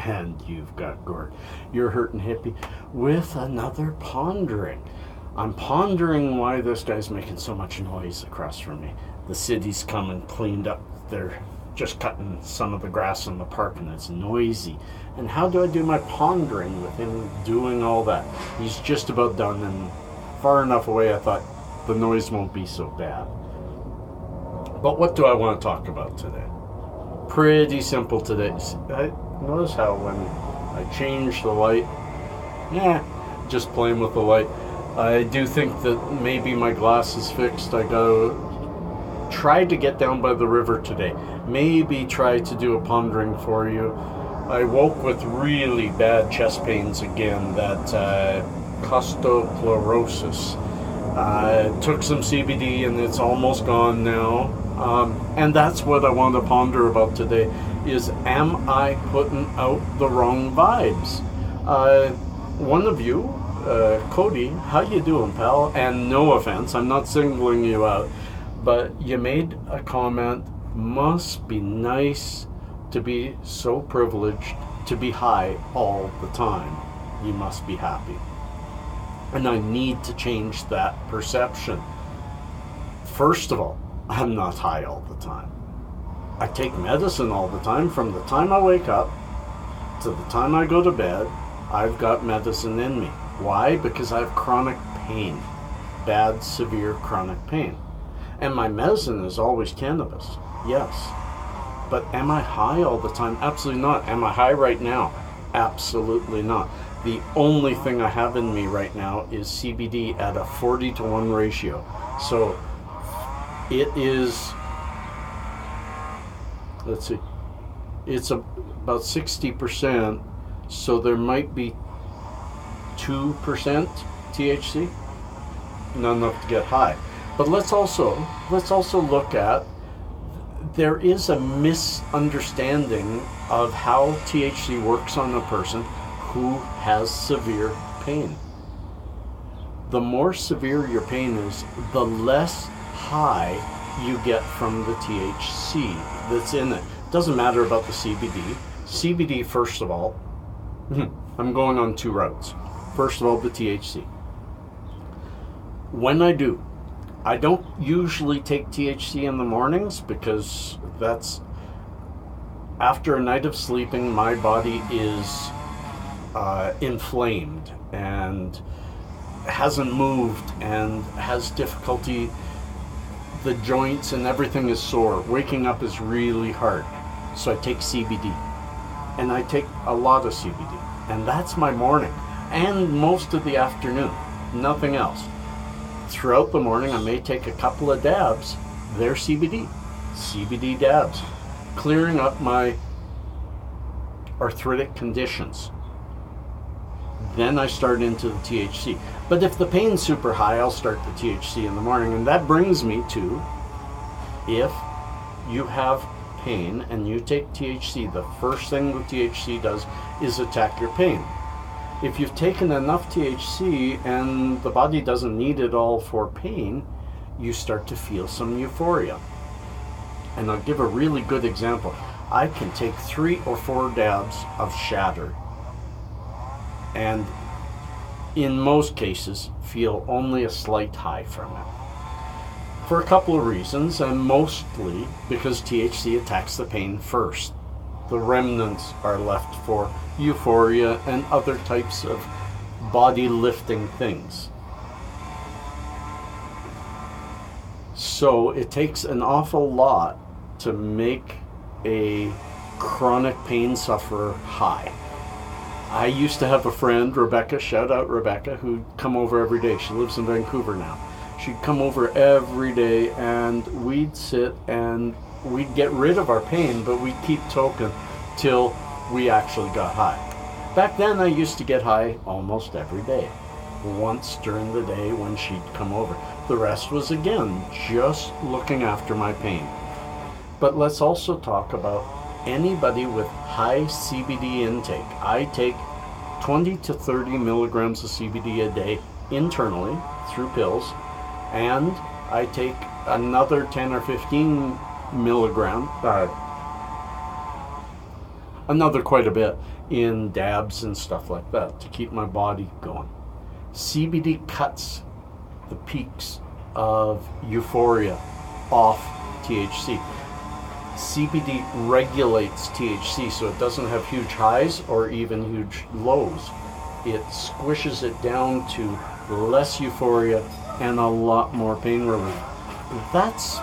And you've got Gord. You're hurting hippie with another pondering. I'm pondering why this guy's making so much noise across from me. The city's come and cleaned up. They're just cutting some of the grass in the park and it's noisy. And how do I do my pondering with him doing all that? He's just about done and far enough away I thought the noise won't be so bad. But what do I want to talk about today? Pretty simple today. Notice how when I change the light, just playing with the light. I do think that maybe my glass is fixed. I gotta try to get down by the river today. Maybe try to do a pondering for you. I woke with really bad chest pains again, that costochlerosis. Took some CBD and it's almost gone now. And that's what I want to ponder about today is, am I putting out the wrong vibes? One of you, Cody, how you doing, pal? And no offense, I'm not singling you out, but you made a comment, must be nice to be so privileged to be high all the time. You must be happy. And I need to change that perception. First of all, I'm not high all the time. I take medicine all the time. From the time I wake up to the time I go to bed, I've got medicine in me. Why? Because I have chronic pain. Bad, severe chronic pain. And my medicine is always cannabis. Yes. But am I high all the time? Absolutely not. Am I high right now? Absolutely not. The only thing I have in me right now is CBD at a 40-to-1 ratio. So it is, let's see, it's about 60%, so there might be 2% THC, not enough to get high. But let's also look at, there is a misunderstanding of how THC works on a person who has severe pain. The more severe your pain is, the less high you get from the THC that's in it. Doesn't matter about the CBD. CBD, first of all, I'm going on two routes. First of all, the THC. When I do, I don't usually take THC in the mornings because that's, after a night of sleeping, my body is inflamed and hasn't moved and has difficulty. The joints and everything is sore. Waking up is really hard. So I take CBD. And I take a lot of CBD. And that's my morning. And most of the afternoon. Nothing else. Throughout the morning, I may take a couple of dabs. They're CBD. CBD dabs. Clearing up my arthritic conditions. Then I start into the THC. But if the pain's super high, I'll start the THC in the morning. And that brings me to, if you have pain and you take THC, the first thing the THC does is attack your pain. If you've taken enough THC and the body doesn't need it all for pain, you start to feel some euphoria. And I'll give a really good example. I can take 3 or 4 dabs of shatter and in most cases feel only a slight high from it. For a couple of reasons, and mostly because THC attacks the pain first. The remnants are left for euphoria and other types of body lifting things. So it takes an awful lot to make a chronic pain sufferer high. I used to have a friend, Rebecca, shout out Rebecca, who'd come over every day. She lives in Vancouver now. She'd come over every day and we'd sit and we'd get rid of our pain, but we'd keep toking till we actually got high. Back then I used to get high almost every day. Once during the day when she'd come over. The rest was again just looking after my pain. But let's also talk about anybody with high CBD intake. I take 20 to 30 milligrams of CBD a day internally through pills, and I take another 10 or 15 milligram, another quite a bit in dabs and stuff like that to keep my body going. CBD cuts the peaks of euphoria off THC. CBD regulates THC so it doesn't have huge highs or even huge lows. It squishes it down to less euphoria and a lot more pain relief. That's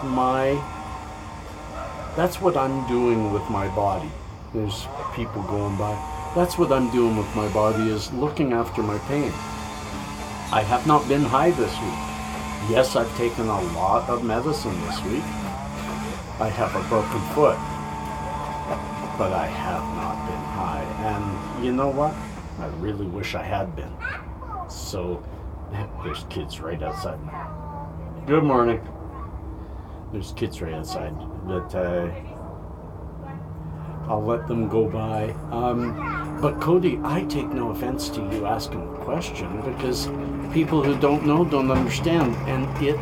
what I'm doing with my body. There's people going by. That's what I'm doing with my body, is looking after my pain. I have not been high this week. Yes, I've taken a lot of medicine this week. I have a broken foot, but I have not been high. And you know what? I really wish I had been. So, there's kids right outside. Good morning. There's kids right outside, but I'll let them go by. But Cody, I take no offense to you asking a question, because people who don't know don't understand, and it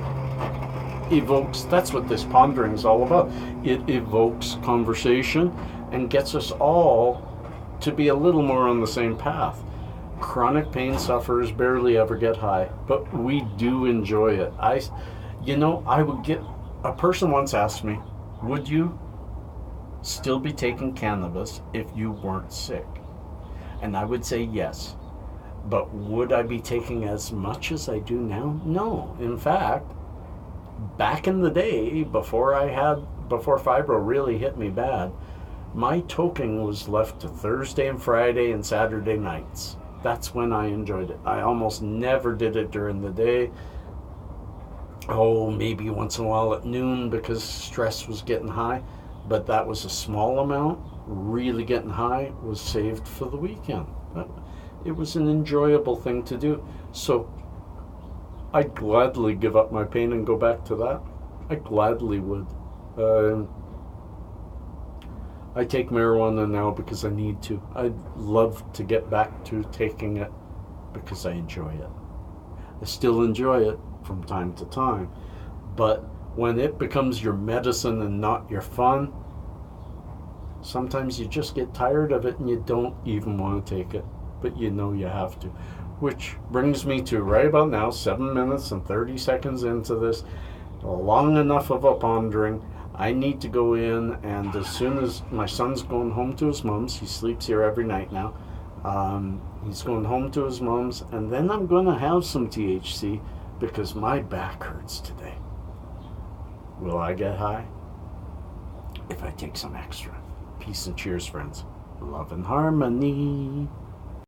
evokes, that's what this pondering is all about. It evokes conversation and gets us all to be a little more on the same path. Chronic pain sufferers barely ever get high, but we do enjoy it. I would get, a person once asked me, would you still be taking cannabis if you weren't sick? And I would say yes. But would I be taking as much as I do now? No. In fact, back in the day, before fibro really hit me bad, my toking was left to Thursday and Friday and Saturday nights. That's when I enjoyed it. I almost never did it during the day. Oh, maybe once in a while at noon because stress was getting high, but that was a small amount. Really getting high was saved for the weekend. It was an enjoyable thing to do. So I'd gladly give up my pain and go back to that. I gladly would. I take marijuana now because I need to. I'd love to get back to taking it because I enjoy it. I still enjoy it from time to time, but when it becomes your medicine and not your fun, sometimes you just get tired of it and you don't even want to take it, but you know you have to. Which brings me to right about now, 7 minutes and 30 seconds into this, long enough of a pondering. I need to go in, and as soon as my son's going home to his mom's, he sleeps here every night now, he's going home to his mom's, and then I'm going to have some THC because my back hurts today. Will I get high? If I take some extra. Peace and cheers, friends. Love and harmony.